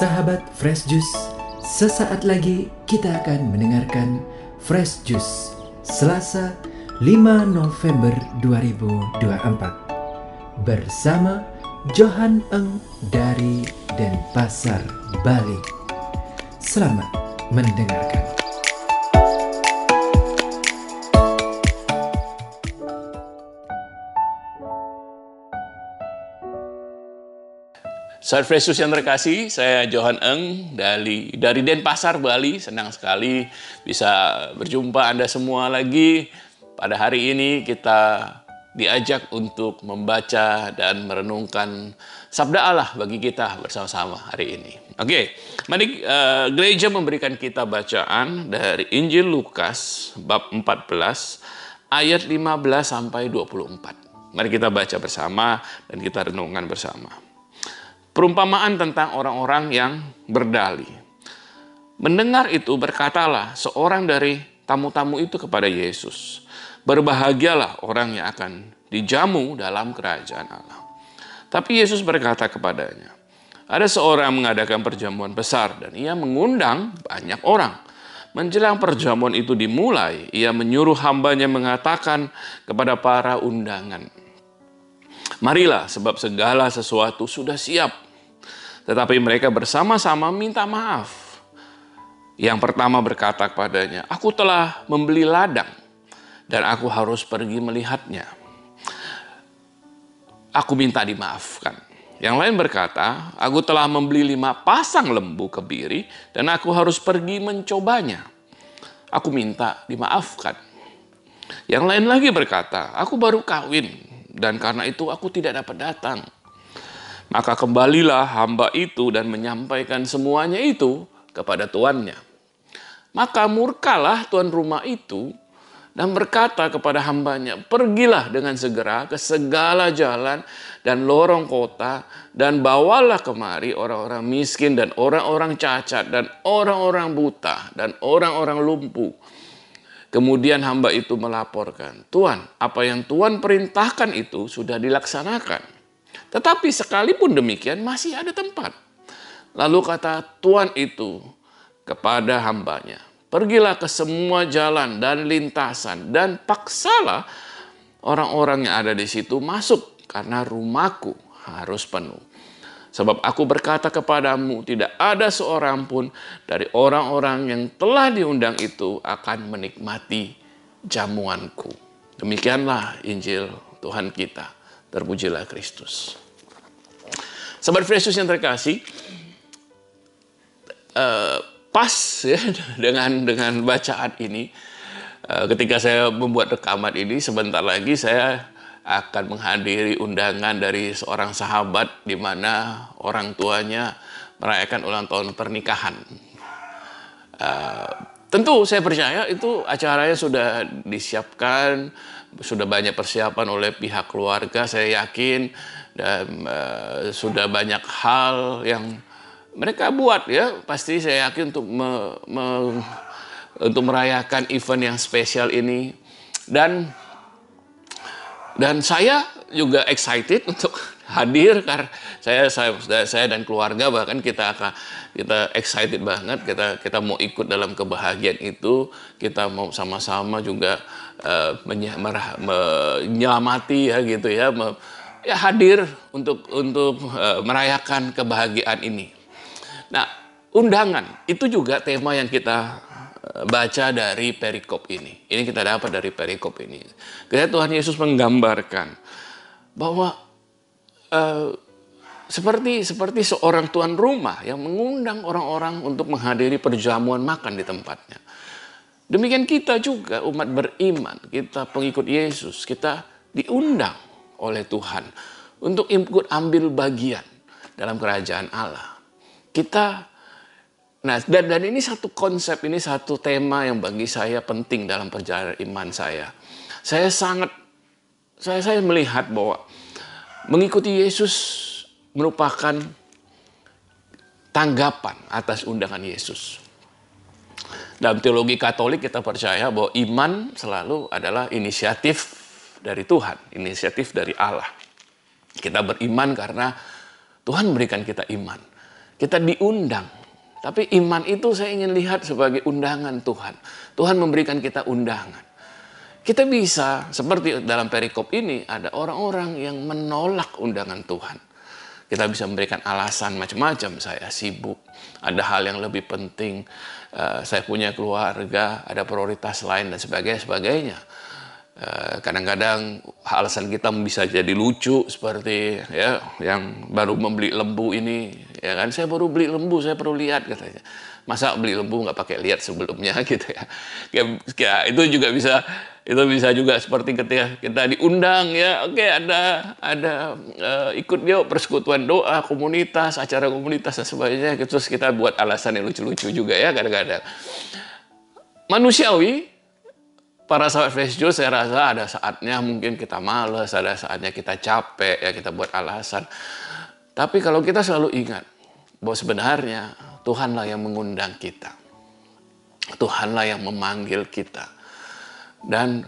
Sahabat Fresh Juice, sesaat lagi kita akan mendengarkan Fresh Juice Selasa 5 November 2024 bersama Johan Eng dari Denpasar, Bali. Selamat mendengarkan. Sahabat Fresh Juice yang terkasih, saya Johan Eng dari Denpasar, Bali. Senang sekali bisa berjumpa Anda semua lagi. Pada hari ini kita diajak untuk membaca dan merenungkan Sabda Allah bagi kita bersama-sama hari ini. Oke, mari gereja memberikan kita bacaan dari Injil Lukas bab 14 ayat 15 sampai 24. Mari kita baca bersama dan kita renungkan bersama. Perumpamaan tentang orang-orang yang berdalih. Mendengar itu berkatalah seorang dari tamu-tamu itu kepada Yesus, "Berbahagialah orang yang akan dijamu dalam kerajaan Allah." Tapi Yesus berkata kepadanya, "Ada seorang mengadakan perjamuan besar dan ia mengundang banyak orang. Menjelang perjamuan itu dimulai, ia menyuruh hambanya mengatakan kepada para undangan, 'Marilah, sebab segala sesuatu sudah siap.' Tetapi mereka bersama-sama minta maaf. Yang pertama berkata kepadanya, 'Aku telah membeli ladang dan aku harus pergi melihatnya. Aku minta dimaafkan.' Yang lain berkata, 'Aku telah membeli 5 pasang lembu kebiri dan aku harus pergi mencobanya. Aku minta dimaafkan.' Yang lain lagi berkata, 'Aku baru kawin dan karena itu aku tidak dapat datang.' Maka kembalilah hamba itu dan menyampaikan semuanya itu kepada tuannya. Maka murkalah tuan rumah itu dan berkata kepada hambanya, 'Pergilah dengan segera ke segala jalan dan lorong kota dan bawalah kemari orang-orang miskin dan orang-orang cacat dan orang-orang buta dan orang-orang lumpuh.' Kemudian hamba itu melaporkan, 'Tuan, apa yang Tuan perintahkan itu sudah dilaksanakan. Tetapi sekalipun demikian masih ada tempat.' Lalu kata tuan itu kepada hambanya, 'Pergilah ke semua jalan dan lintasan dan paksalah orang-orang yang ada di situ masuk, karena rumahku harus penuh. Sebab aku berkata kepadamu, tidak ada seorang pun dari orang-orang yang telah diundang itu akan menikmati jamuanku.'" Demikianlah Injil Tuhan kita. Terpujilah Kristus. Sahabat Fresh Juice yang terkasih, pas ya dengan bacaan ini, ketika saya membuat rekaman ini, sebentar lagi saya akan menghadiri undangan dari seorang sahabat di mana orang tuanya merayakan ulang tahun pernikahan. Tentu saya percaya itu acaranya sudah disiapkan, sudah banyak persiapan oleh pihak keluarga, saya yakin, dan sudah banyak hal yang mereka buat ya, pasti saya yakin untuk merayakan event yang spesial ini. Dan saya juga excited untuk hadir, karena saya dan keluarga bahkan kita excited banget, kita mau ikut dalam kebahagiaan itu, kita mau sama-sama juga menyelamati ya gitu ya, hadir untuk merayakan kebahagiaan ini. Nah, undangan itu juga tema yang kita baca dari perikop ini. Ini kita dapat dari perikop ini. Ketika Tuhan Yesus menggambarkan bahwa seperti seorang tuan rumah yang mengundang orang-orang untuk menghadiri perjamuan makan di tempatnya. Demikian kita juga umat beriman, kita pengikut Yesus, kita diundang oleh Tuhan untuk ikut ambil bagian dalam kerajaan Allah. Dan ini satu konsep, ini satu tema yang bagi saya penting dalam perjalanan iman saya. Saya melihat bahwa mengikuti Yesus merupakan tanggapan atas undangan Yesus. Dalam teologi Katolik kita percaya bahwa iman selalu adalah inisiatif dari Tuhan, inisiatif dari Allah. Kita beriman karena Tuhan memberikan kita iman. Kita diundang. Tapi iman itu saya ingin lihat sebagai undangan Tuhan. Tuhan memberikan kita undangan. Kita bisa, seperti dalam perikop ini, ada orang-orang yang menolak undangan Tuhan. Kita bisa memberikan alasan macam-macam. Saya sibuk, ada hal yang lebih penting, saya punya keluarga, ada prioritas lain dan sebagainya. Kadang-kadang alasan kita bisa jadi lucu, seperti ya yang baru membeli lembu ini, ya kan, saya baru beli lembu, saya perlu lihat katanya. Masa beli lembu nggak pakai lihat sebelumnya gitu ya. Ya itu bisa juga seperti ketika kita diundang, ya oke, ada ikut yuk persekutuan doa komunitas, acara komunitas dan sebagainya, terus kita buat alasan yang lucu-lucu juga ya kadang-kadang. Manusiawi. Para sahabat Fresh Juice, saya rasa ada saatnya mungkin kita malas, ada saatnya kita capek, ya kita buat alasan. Tapi kalau kita selalu ingat bahwa sebenarnya Tuhanlah yang mengundang kita. Tuhanlah yang memanggil kita. Dan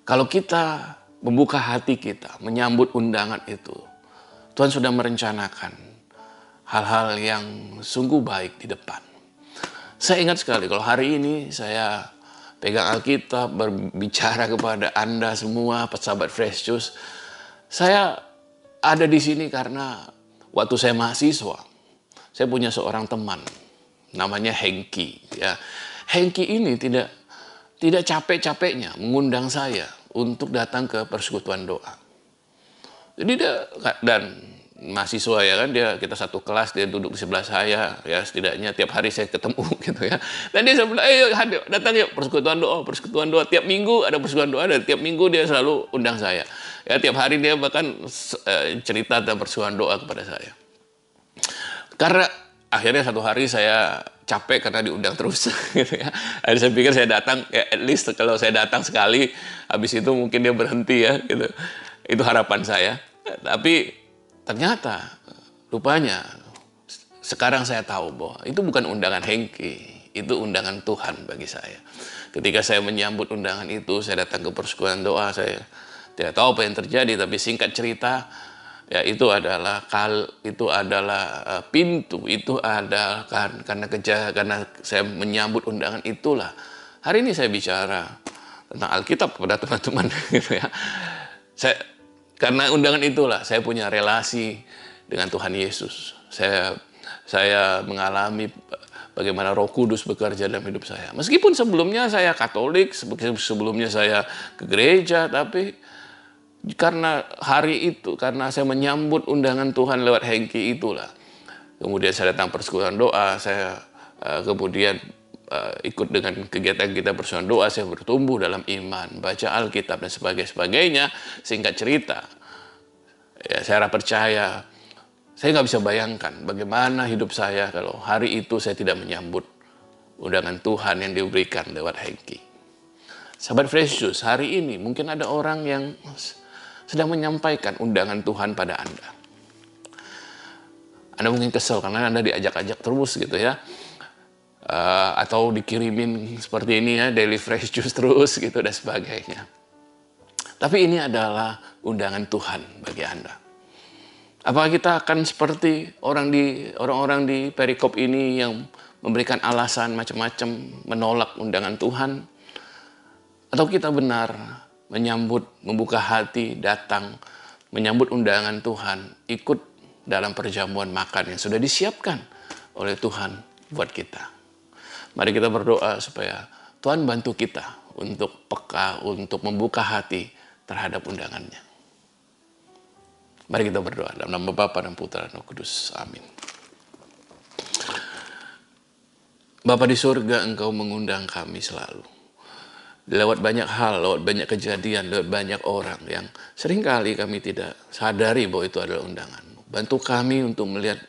kalau kita membuka hati kita, menyambut undangan itu, Tuhan sudah merencanakan hal-hal yang sungguh baik di depan. Saya ingat sekali kalau hari ini saya pegang Alkitab, berbicara kepada Anda semua, sahabat Fresh Juice. Saya ada di sini karena waktu saya mahasiswa, saya punya seorang teman, namanya Hengki. Ya, Hengki ini tidak capek-capeknya mengundang saya untuk datang ke persekutuan doa. Jadi dan mahasiswa ya kan, kita satu kelas, dia duduk di sebelah saya, ya setidaknya tiap hari saya ketemu gitu ya. Dan dia selalu bilang, ayo datang yuk persekutuan doa, tiap minggu ada persekutuan doa, dan tiap minggu dia selalu undang saya. Ya tiap hari dia bahkan cerita tentang persekutuan doa kepada saya. Karena akhirnya satu hari saya capek karena diundang terus gitu ya. Akhirnya saya pikir saya datang, ya at least kalau saya datang sekali, habis itu mungkin dia berhenti ya gitu. Itu harapan saya. Tapi ternyata, rupanya, sekarang saya tahu bahwa itu bukan undangan Hengki, itu undangan Tuhan bagi saya. Ketika saya menyambut undangan itu, saya datang ke persekutuan doa, saya tidak tahu apa yang terjadi, tapi singkat cerita, ya itu adalah pintu, itu adalah karena saya menyambut undangan itulah. Hari ini saya bicara tentang Alkitab kepada teman-teman, gitu ya. Karena undangan itulah saya punya relasi dengan Tuhan Yesus. Saya mengalami bagaimana Roh Kudus bekerja dalam hidup saya. Meskipun sebelumnya saya Katolik, sebelumnya saya ke gereja, tapi karena hari itu, karena saya menyambut undangan Tuhan lewat Hengki itulah. Kemudian saya datang persekutuan doa, saya kemudian ikut dengan kegiatan kita persekutuan doa, saya bertumbuh dalam iman, baca Alkitab dan sebagainya. Singkat cerita, ya saya percaya, saya nggak bisa bayangkan bagaimana hidup saya kalau hari itu saya tidak menyambut undangan Tuhan yang diberikan lewat Hengki. Sahabat Fresh Juice, hari ini mungkin ada orang yang sedang menyampaikan undangan Tuhan pada Anda. Anda mungkin kesel karena Anda diajak-ajak terus gitu ya. Atau dikirimin seperti ini ya, daily fresh juice terus gitu dan sebagainya. Tapi ini adalah undangan Tuhan bagi Anda. Apakah kita akan seperti orang-orang di perikop ini yang memberikan alasan macam-macam menolak undangan Tuhan? Atau kita benar menyambut, membuka hati, datang menyambut undangan Tuhan, ikut dalam perjamuan makan yang sudah disiapkan oleh Tuhan buat kita? Mari kita berdoa supaya Tuhan bantu kita untuk peka, untuk membuka hati terhadap undangannya. Mari kita berdoa dalam nama Bapa dan Putra dan Roh Kudus. Amin. Bapa di surga, Engkau mengundang kami selalu. Lewat banyak hal, lewat banyak kejadian, lewat banyak orang yang seringkali kami tidak sadari bahwa itu adalah undangan-Mu. Bantu kami untuk melihat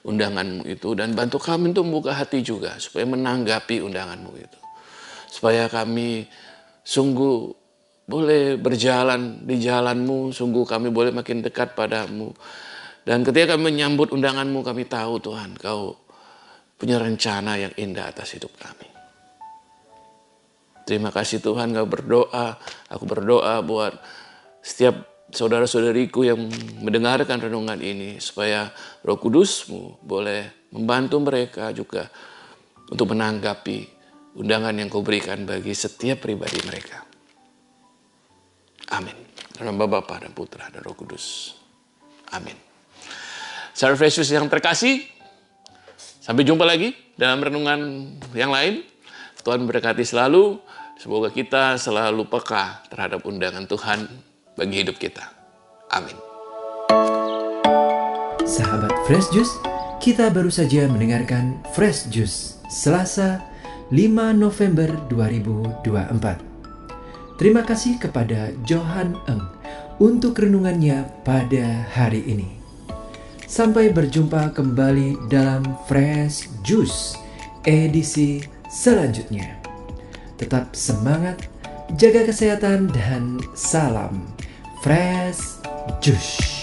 undangan-Mu itu, dan bantu kami untuk membuka hati juga supaya menanggapi undangan-Mu itu. Supaya kami sungguh boleh berjalan di jalan-Mu, sungguh kami boleh makin dekat pada-Mu. Dan ketika kami menyambut undangan-Mu, kami tahu Tuhan, Kau punya rencana yang indah atas hidup kami. Terima kasih Tuhan, aku berdoa buat setiap saudara-saudariku yang mendengarkan renungan ini, supaya Roh Kudus-Mu boleh membantu mereka juga untuk menanggapi undangan yang Kau berikan bagi setiap pribadi mereka. Amin. Dalam nama Bapa dan Putra dan Roh Kudus. Amin. Saudara Fresh Juice yang terkasih, sampai jumpa lagi dalam renungan yang lain. Tuhan memberkati selalu. Semoga kita selalu peka terhadap undangan Tuhan bagi hidup kita. Amin. Sahabat Fresh Juice, kita baru saja mendengarkan Fresh Juice Selasa 5 November 2024. Terima kasih kepada Johan Eng untuk renungannya pada hari ini. Sampai berjumpa kembali dalam Fresh Juice edisi selanjutnya. Tetap semangat, jaga kesehatan, dan salam Fresh Juice.